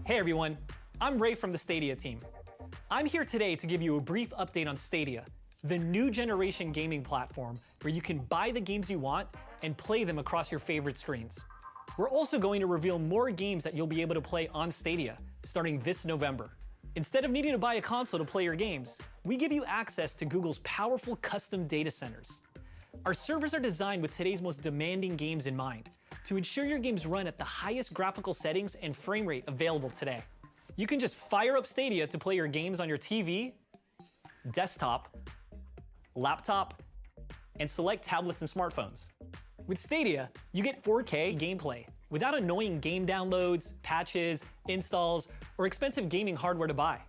Hey everyone, I'm Ray from the Stadia team. I'm here today to give you a brief update on Stadia, the new generation gaming platform where you can buy the games you want and play them across your favorite screens. We're also going to reveal more games that you'll be able to play on Stadia, starting this November. Instead of needing to buy a console to play your games, we give you access to Google's powerful custom data centers. Our servers are designed with today's most demanding games in mind, to ensure your games run at the highest graphical settings and frame rate available today. You can just fire up Stadia to play your games on your TV, desktop, laptop, and select tablets and smartphones. With Stadia, you get 4K gameplay without annoying game downloads, patches, installs, or expensive gaming hardware to buy.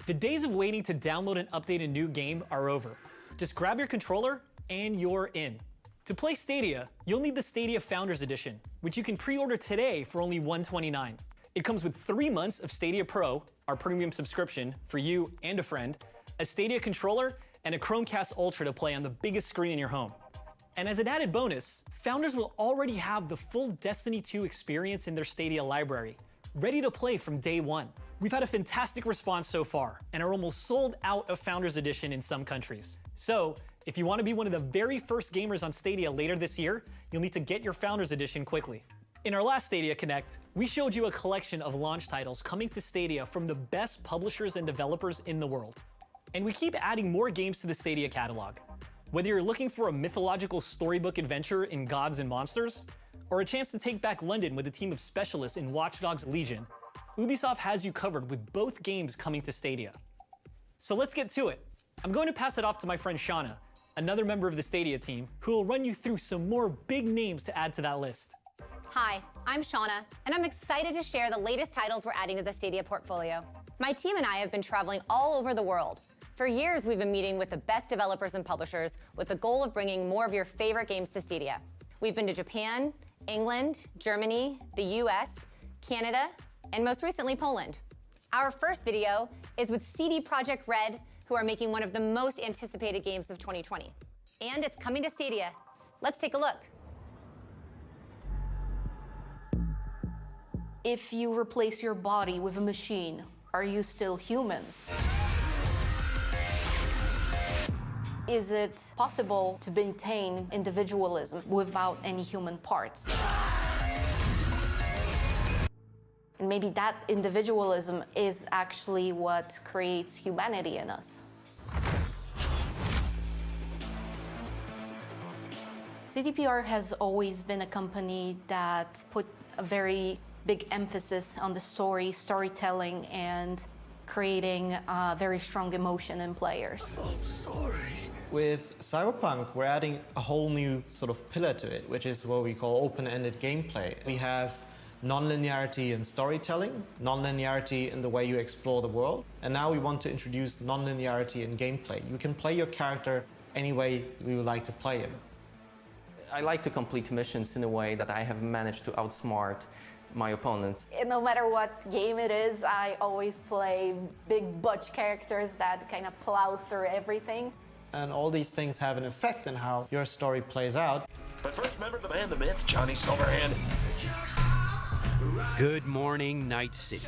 The days of waiting to download and update a new game are over. Just grab your controller and you're in. To play Stadia, you'll need the Stadia Founders Edition, which you can pre-order today for only $129. It comes with 3 months of Stadia Pro, our premium subscription for you and a friend, a Stadia controller, and a Chromecast Ultra to play on the biggest screen in your home. And as an added bonus, Founders will already have the full Destiny 2 experience in their Stadia library, ready to play from day one. We've had a fantastic response so far, and are almost sold out of Founders Edition in some countries. So, if you want to be one of the very first gamers on Stadia later this year, you'll need to get your Founders Edition quickly. In our last Stadia Connect, we showed you a collection of launch titles coming to Stadia from the best publishers and developers in the world. And we keep adding more games to the Stadia catalog. Whether you're looking for a mythological storybook adventure in Gods and Monsters, or a chance to take back London with a team of specialists in Watch Dogs Legion, Ubisoft has you covered with both games coming to Stadia. So let's get to it. I'm going to pass it off to my friend Shauna, another member of the Stadia team, who will run you through some more big names to add to that list. Hi, I'm Shauna, and I'm excited to share the latest titles we're adding to the Stadia portfolio. My team and I have been traveling all over the world. For years, we've been meeting with the best developers and publishers with the goal of bringing more of your favorite games to Stadia. We've been to Japan, England, Germany, the US, Canada, and most recently, Poland. Our first video is with CD Projekt Red, who are making one of the most anticipated games of 2020. And it's coming to Stadia. Let's take a look. If you replace your body with a machine, are you still human? Is it possible to maintain individualism without any human parts? And maybe that individualism is actually what creates humanity in us. CDPR has always been a company that put a very big emphasis on the storytelling, and creating very strong emotion in players. Oh, sorry. With Cyberpunk, we're adding a whole new sort of pillar to it, which is what we call open-ended gameplay. We have non-linearity in storytelling, non-linearity in the way you explore the world, and now we want to introduce non-linearity in gameplay. You can play your character any way you would like to play him. I like to complete missions in a way that I have managed to outsmart my opponents. And no matter what game it is, I always play big butch characters that kind of plow through everything. And all these things have an effect on how your story plays out. But first, remember the man, the myth, Johnny Silverhand. Good morning, Night City.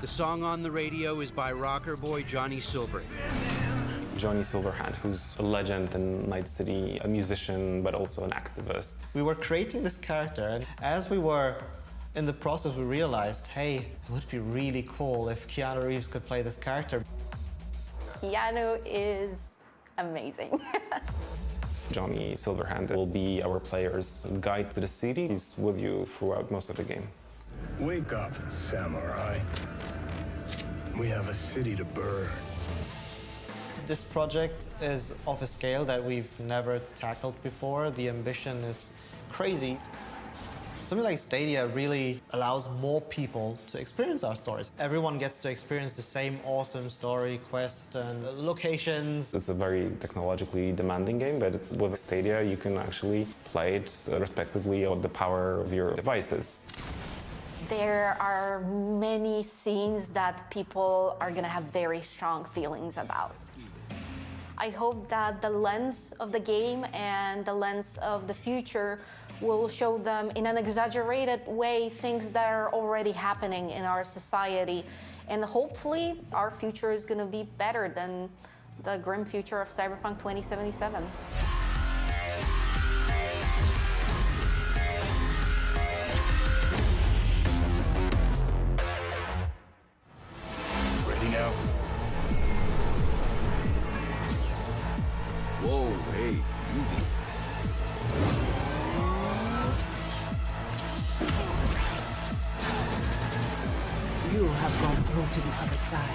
The song on the radio is by rocker boy Johnny Silverhand. Johnny Silverhand, who's a legend in Night City, a musician, but also an activist. We were creating this character, and as we were in the process, we realized, hey, it would be really cool if Keanu Reeves could play this character. Keanu is amazing. Johnny Silverhand will be our player's guide to the city. He's with you throughout most of the game. Wake up, samurai. We have a city to burn. This project is of a scale that we've never tackled before. The ambition is crazy. Something like Stadia really allows more people to experience our stories. Everyone gets to experience the same awesome story, quest, and locations. It's a very technologically demanding game, but with Stadia you can actually play it respectively of the power of your devices. There are many scenes that people are gonna have very strong feelings about. I hope that the lens of the game and the lens of the future We'll show them in an exaggerated way things that are already happening in our society. And hopefully our future is going to be better than the grim future of Cyberpunk 2077. Ready now? Whoa, hey, easy. You have gone through to the other side.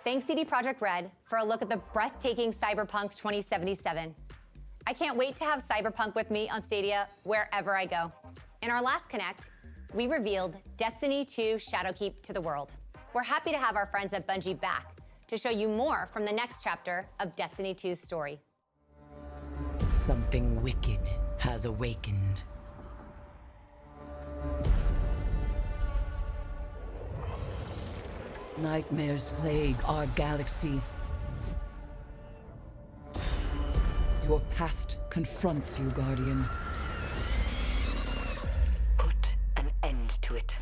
Thanks CD Projekt Red for a look at the breathtaking Cyberpunk 2077. I can't wait to have Cyberpunk with me on Stadia wherever I go. In our last Connect, we revealed Destiny 2 Shadowkeep to the world. We're happy to have our friends at Bungie back to show you more from the next chapter of Destiny 2's story. Something wicked has awakened. Nightmares plague our galaxy. Your past confronts you, Guardian. Put an end to it.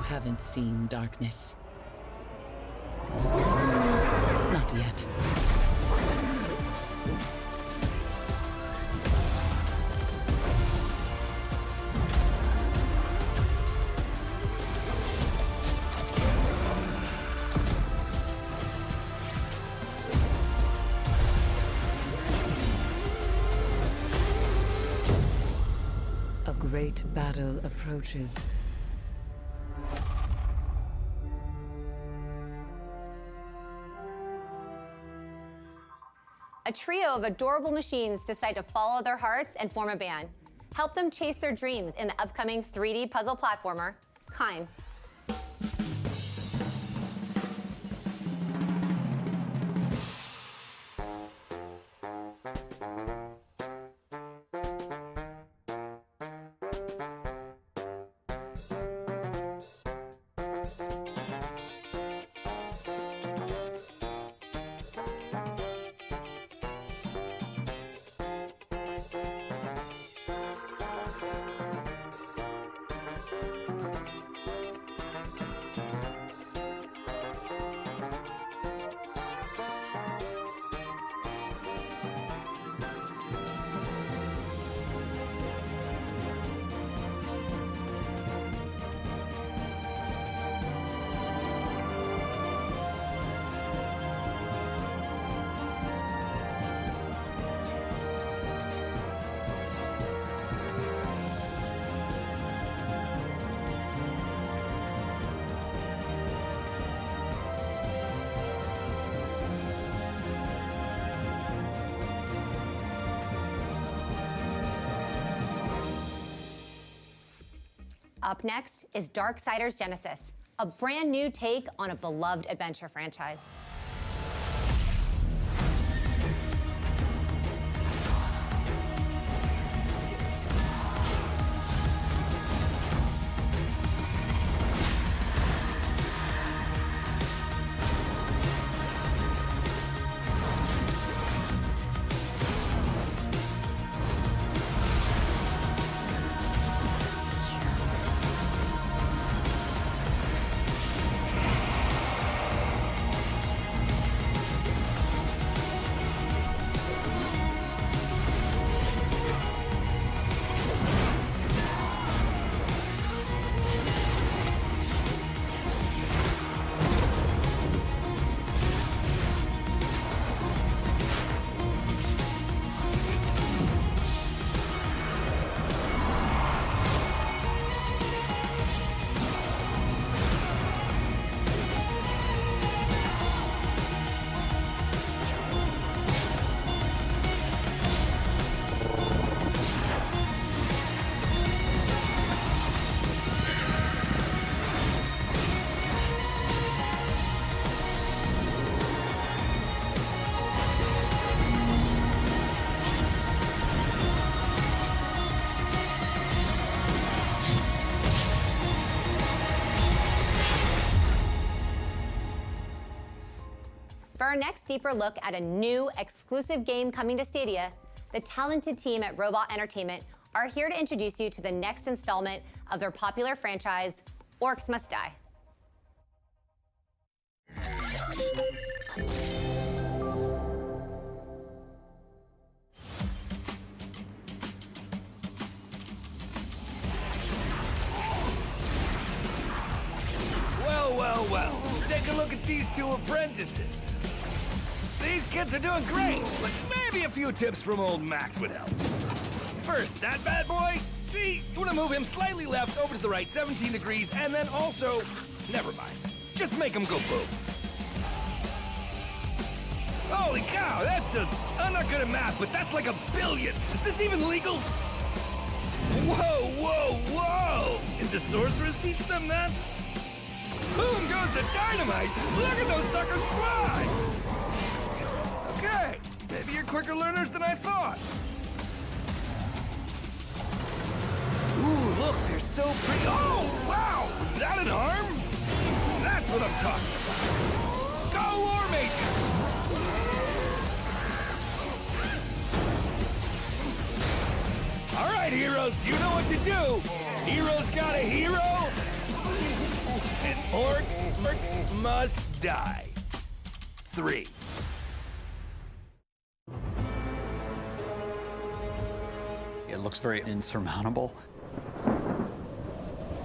Haven't seen darkness. Not yet. A great battle approaches. A trio of adorable machines decide to follow their hearts and form a band. Help them chase their dreams in the upcoming 3D puzzle platformer, Kine. Up next is Darksiders Genesis, a brand new take on a beloved adventure franchise. next deeper look at a new exclusive game coming to Stadia, the talented team at Robot Entertainment are here to introduce you to the next installment of their popular franchise, Orcs Must Die. Well, take a look at these two apprentices. These kids are doing great, but maybe a few tips from old Max would help. First, that bad boy, see, you want to move him slightly left over to the right 17 degrees, and then also, never mind, just make him go boom. Holy cow, I'm not good at math, but that's like a billion. Is this even legal? Whoa! Did the sorcerers teach them that? Boom goes the dynamite! Look at those suckers fly! Okay, maybe you're quicker learners than I thought. Ooh, look, they're so pretty. Oh, wow! Is that an arm? That's what I'm talking about. Go, War Mage! All right, heroes, you know what to do. Heroes got a hero. And orcs must die. 3. It looks very insurmountable.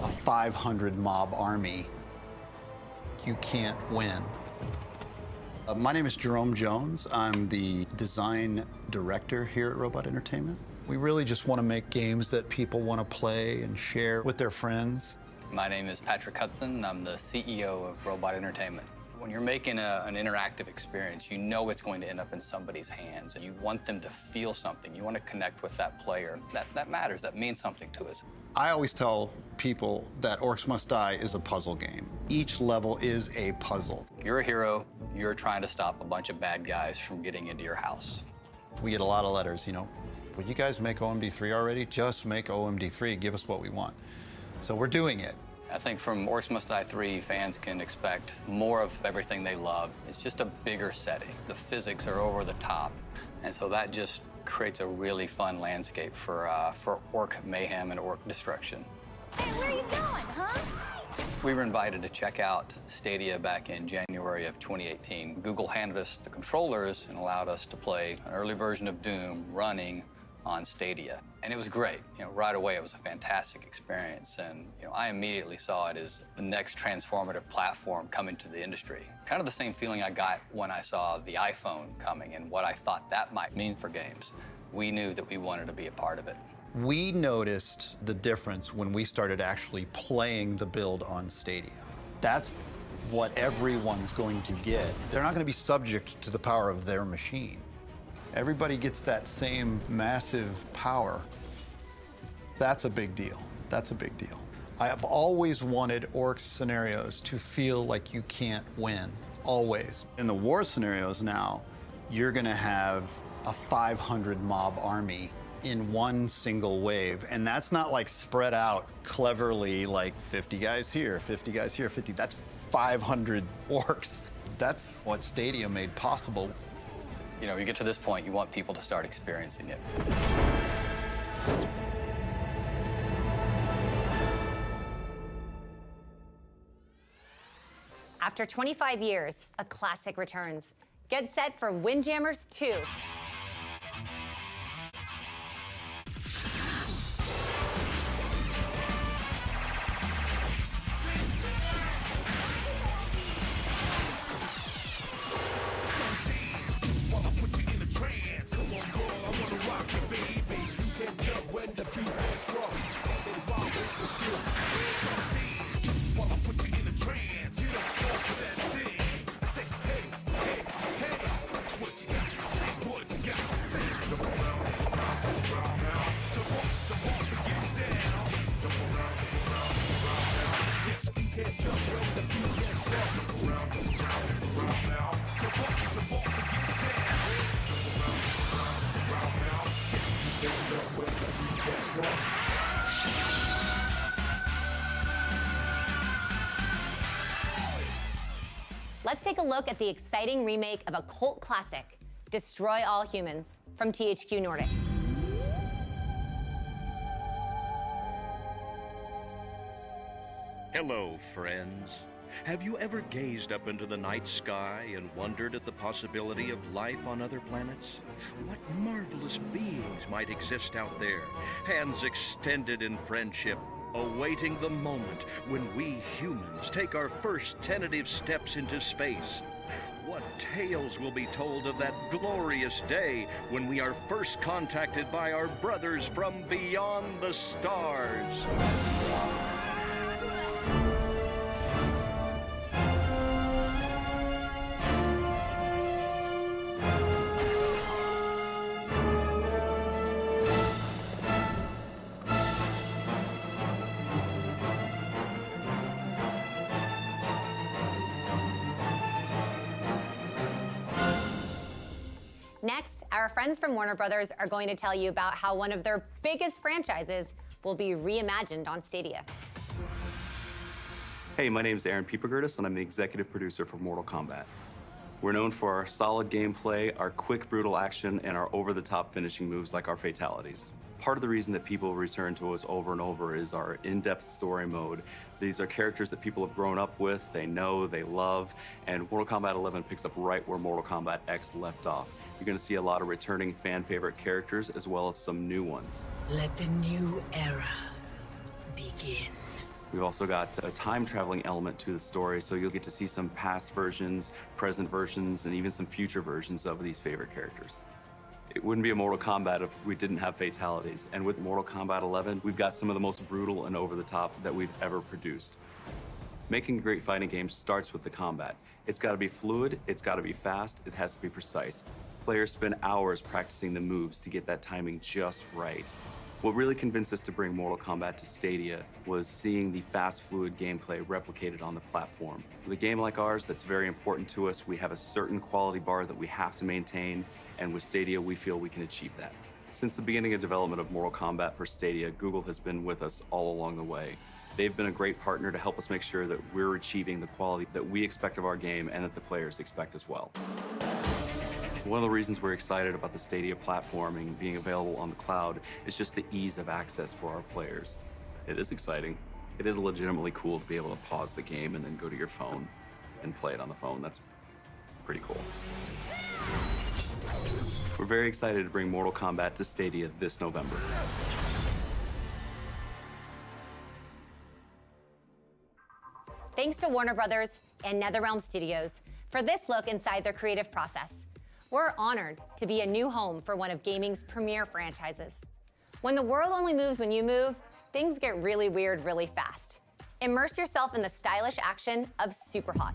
A 500 mob army. You can't win. My name is Jerome Jones. I'm the design director here at Robot Entertainment. We really just want to make games that people want to play and share with their friends. My name is Patrick Hudson. I'm the CEO of Robot Entertainment. When you're making an interactive experience, you know it's going to end up in somebody's hands, and you want them to feel something. You want to connect with that player. That matters. That means something to us. I always tell people that Orcs Must Die is a puzzle game. Each level is a puzzle. You're a hero. You're trying to stop a bunch of bad guys from getting into your house. We get a lot of letters, would you guys make OMD3 already? Just make OMD3. Give us what we want. So we're doing it. I think from Orcs Must Die 3, fans can expect more of everything they love. It's just a bigger setting. The physics are over the top, and so that just creates a really fun landscape for orc mayhem and orc destruction. Hey, where are you going, huh? We were invited to check out Stadia back in January of 2018. Google handed us the controllers and allowed us to play an early version of Doom running on Stadia. And it was great. Right away, it was a fantastic experience. And, I immediately saw it as the next transformative platform coming to the industry. Kind of the same feeling I got when I saw the iPhone coming and what I thought that might mean for games. We knew that we wanted to be a part of it. We noticed the difference when we started actually playing the build on Stadia. That's what everyone's going to get. They're not going to be subject to the power of their machine. Everybody gets that same massive power. That's a big deal. That's a big deal. I have always wanted Orcs scenarios to feel like you can't win, always. In the war scenarios now, you're gonna have a 500 mob army in one single wave, and that's not like spread out cleverly like 50 guys here, 50 guys here, 50. That's 500 orcs. That's what Stadia made possible. You get to this point, you want people to start experiencing it. After 25 years, a classic returns. Get set for Windjammers 2. a look at the exciting remake of a cult classic, Destroy All Humans, from THQ Nordic. Hello, friends. Have you ever gazed up into the night sky and wondered at the possibility of life on other planets? What marvelous beings might exist out there, hands extended in friendship, awaiting the moment when we humans take our first tentative steps into space? What tales will be told of that glorious day when we are first contacted by our brothers from beyond the stars? Next, our friends from Warner Brothers are going to tell you about how one of their biggest franchises will be reimagined on Stadia. Hey, my name is Aaron Piepergertis, and I'm the executive producer for Mortal Kombat. We're known for our solid gameplay, our quick, brutal action, and our over-the-top finishing moves like our fatalities. Part of the reason that people return to us over and over is our in-depth story mode. These are characters that people have grown up with, they know, they love, and Mortal Kombat 11 picks up right where Mortal Kombat X left off. You're going to see a lot of returning fan-favorite characters as well as some new ones. Let the new era begin. We've also got a time-traveling element to the story, so you'll get to see some past versions, present versions, and even some future versions of these favorite characters. It wouldn't be a Mortal Kombat if we didn't have fatalities. And with Mortal Kombat 11, we've got some of the most brutal and over-the-top that we've ever produced. Making a great fighting game starts with the combat. It's got to be fluid, it's got to be fast, it has to be precise. Players spend hours practicing the moves to get that timing just right. What really convinced us to bring Mortal Kombat to Stadia was seeing the fast, fluid gameplay replicated on the platform. With a game like ours that's very important to us, we have a certain quality bar that we have to maintain, and with Stadia, we feel we can achieve that. Since the beginning of development of Mortal Kombat for Stadia, Google has been with us all along the way. They've been a great partner to help us make sure that we're achieving the quality that we expect of our game and that the players expect as well. One of the reasons we're excited about the Stadia platform and being available on the cloud is just the ease of access for our players. It is exciting. It is legitimately cool to be able to pause the game and then go to your phone and play it on the phone. That's pretty cool. We're very excited to bring Mortal Kombat to Stadia this November. Thanks to Warner Brothers and NetherRealm Studios for this look inside their creative process. We're honored to be a new home for one of gaming's premier franchises. When the world only moves when you move, things get really weird really fast. Immerse yourself in the stylish action of Superhot.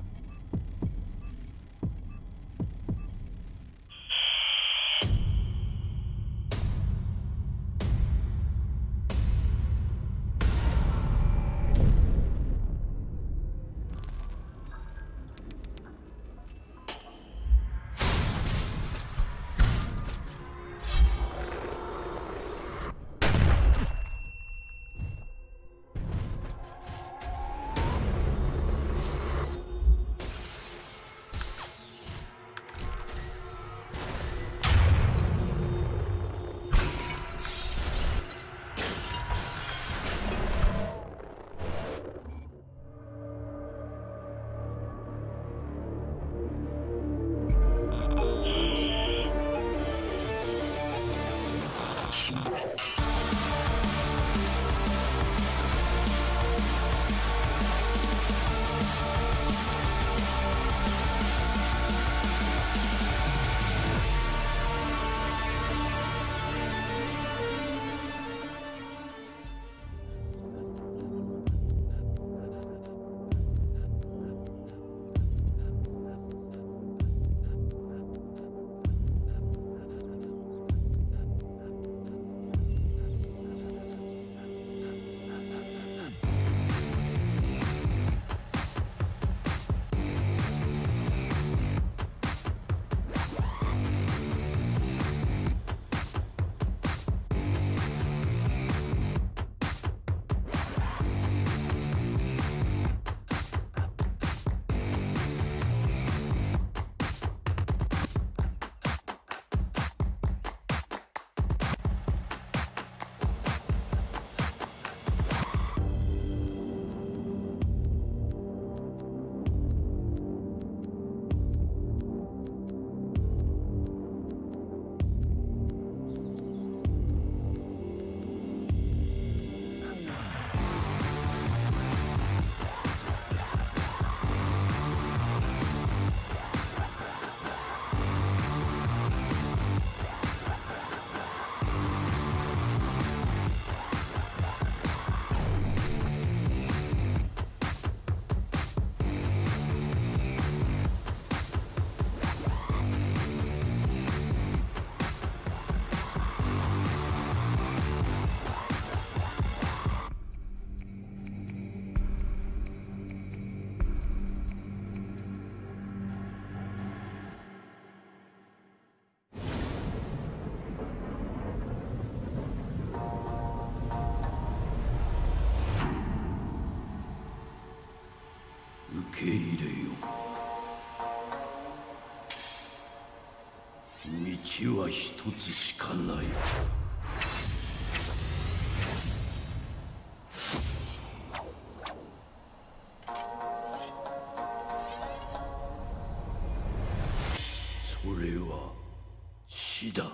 け入れよ。道は一つしかない。それは死だ。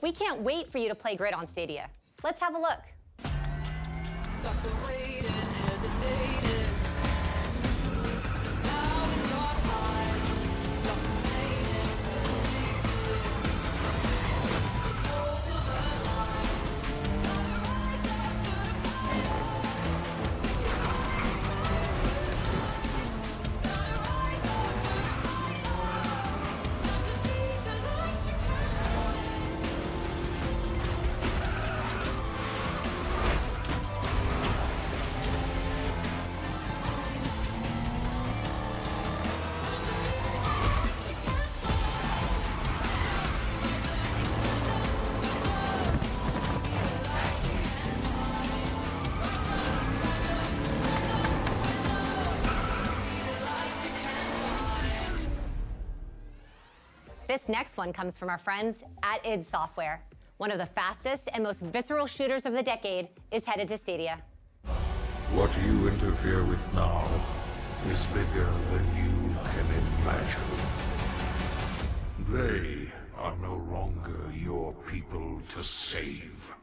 We can't wait for you to play Grid on Stadia. Let's have a look. This next one comes from our friends at id Software. One of the fastest and most visceral shooters of the decade is headed to Stadia. What you interfere with now is bigger than you can imagine. They are no longer your people to save.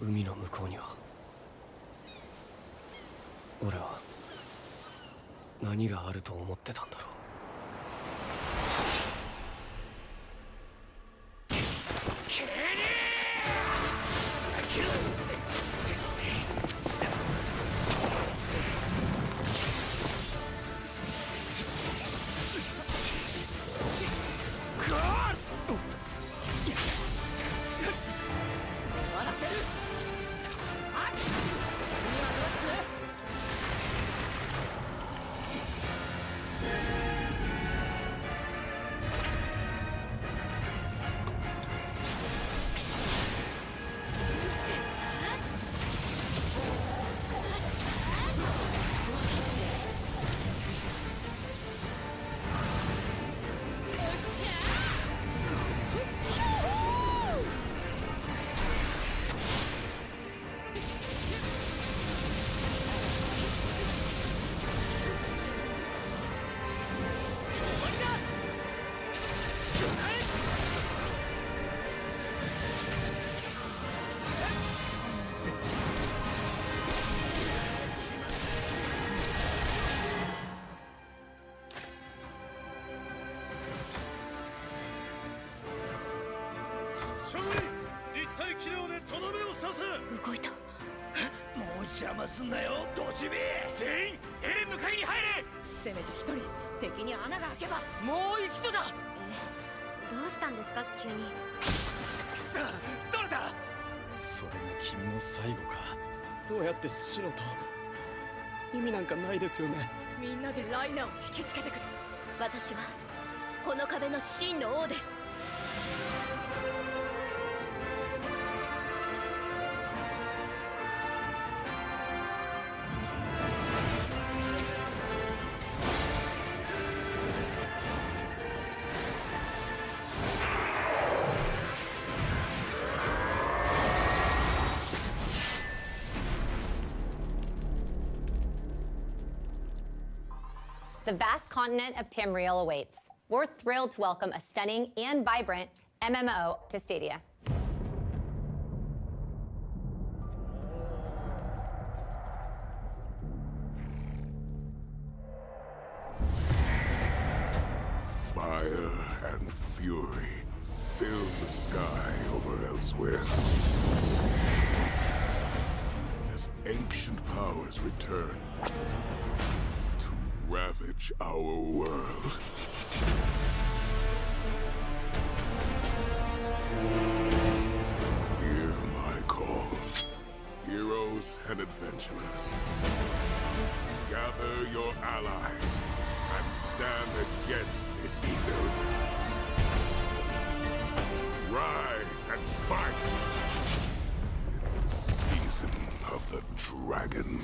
Umi no mukou ni wa ore wa nani ga aru to omotte tan darou. The vast continent of Tamriel awaits. We're thrilled to welcome a stunning and vibrant MMO to Stadia. Fire and fury fill the sky over elsewhere. As ancient powers return to ravage our world. Hear my call. Heroes and adventurers. Gather your allies and stand against this evil. Rise and fight in the season of the dragon.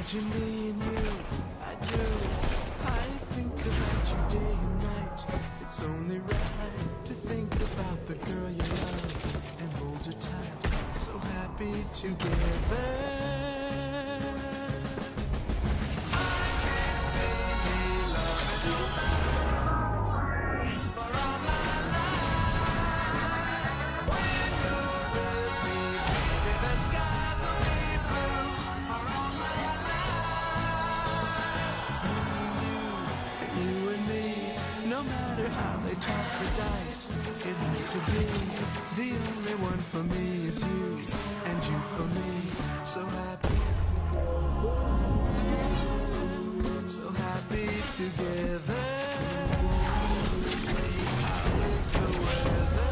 Imagine me and you, I do. I think about you day and night. It's only right to think about the girl you love and hold her tight. So happy together. Toss the dice, it had to be. The only one for me is you, and you for me. So happy, so happy together. How is the weather?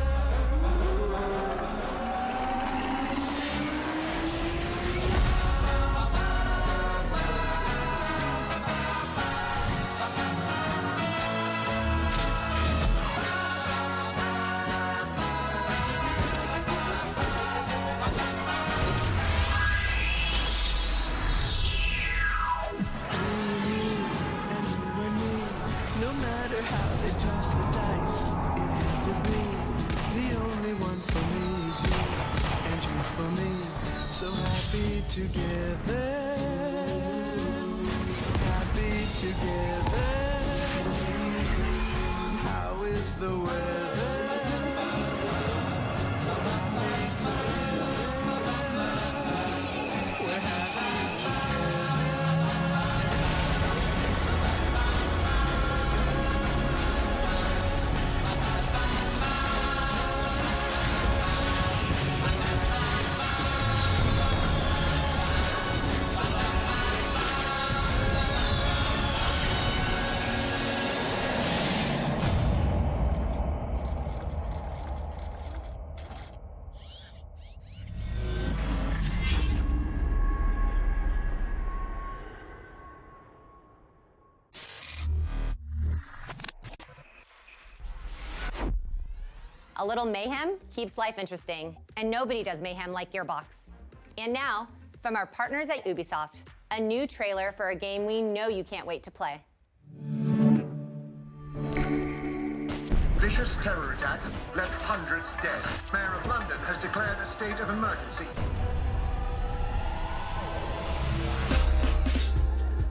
So happy together, so happy together. How is the weather? So happy together. We're happy together. A little mayhem keeps life interesting, and nobody does mayhem like Gearbox. And now, from our partners at Ubisoft, a new trailer for a game we know you can't wait to play. Vicious terror attack left hundreds dead. Mayor of London has declared a state of emergency.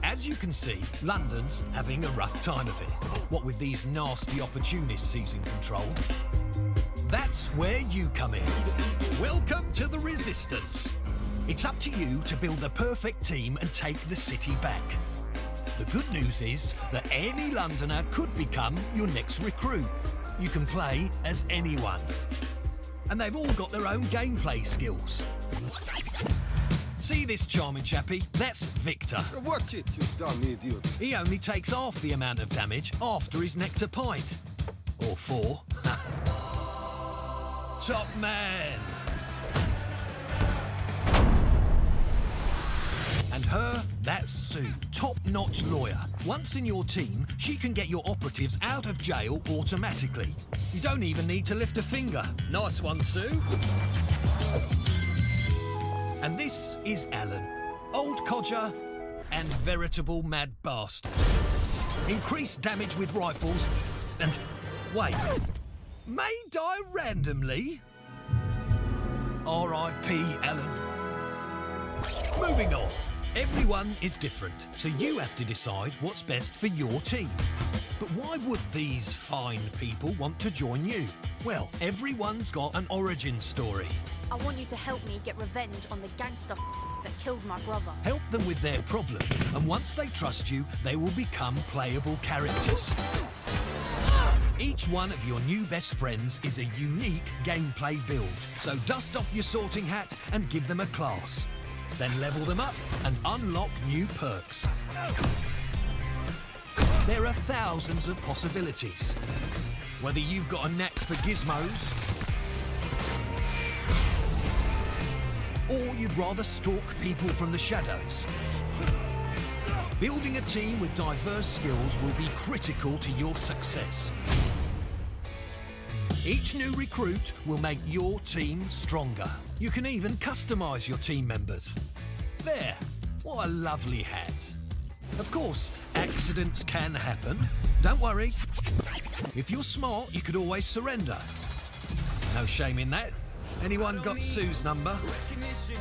As As you can see, London's having a rough time of it. What with these nasty opportunists seizing control. That's where you come in. Welcome to the Resistance. It's up to you to build the perfect team and take the city back. The good news is that any Londoner could become your next recruit. You can play as anyone. And they've all got their own gameplay skills. See this charming chappie? That's Victor. Watch it, you dumb idiot. He only takes half the amount of damage after his nectar pint. Or 4. Top man. And her, that's Sue, top-notch lawyer. Once in your team, she can get your operatives out of jail automatically. You don't even need to lift a finger. Nice one, Sue. And this is Alan, old codger and veritable mad bastard. Increased damage with rifles and... wait, may die randomly? R.I.P. Alan. Moving on. Everyone is different, so you have to decide what's best for your team. But why would these fine people want to join you? Well, everyone's got an origin story. I want you to help me get revenge on the gangster that killed my brother. Help them with their problem, and once they trust you, they will become playable characters. Each one of your new best friends is a unique gameplay build, so dust off your sorting hat and give them a class. Then level them up and unlock new perks. There are thousands of possibilities. Whether you've got a knack for gizmos, or you'd rather stalk people from the shadows. Building a team with diverse skills will be critical to your success. Each new recruit will make your team stronger. You can even customise your team members. There, what a lovely hat. Of course, accidents can happen. Don't worry. If you're smart, you could always surrender. No shame in that. Anyone got Sue's number?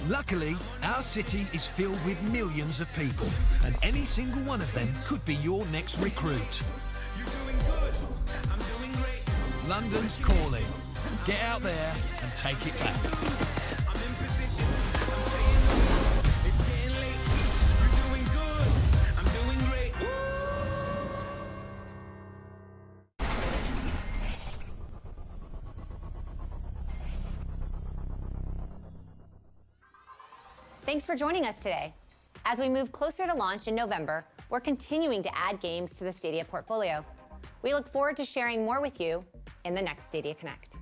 Luckily, our city is filled with millions of people, and any single one of them could be your next recruit. London's calling. Get out there and take it back. Thanks for joining us today. As we move closer to launch in November, we're continuing to add games to the Stadia portfolio. We look forward to sharing more with you in the next Stadia Connect.